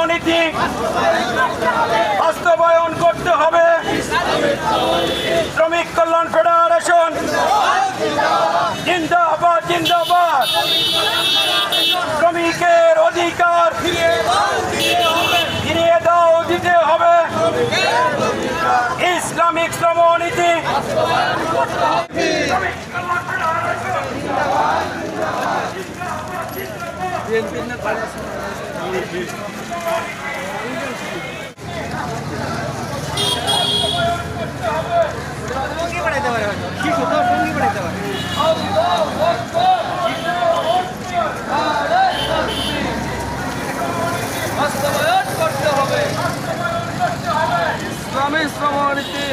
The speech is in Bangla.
শ্রমনীতি বাস্তবায়ন করতে হবে। শ্রমিক কল্যাণ ফেডারেশন জিন্দাবাদ জিন্দাবাদ। শ্রমিকের অধিকার ফিরিয়ে দাও, দিতে হবে। ইসলামিক শ্রমনীতি বাস্তবায়ন করতে হবে ইসলামী শ্রমনীতি।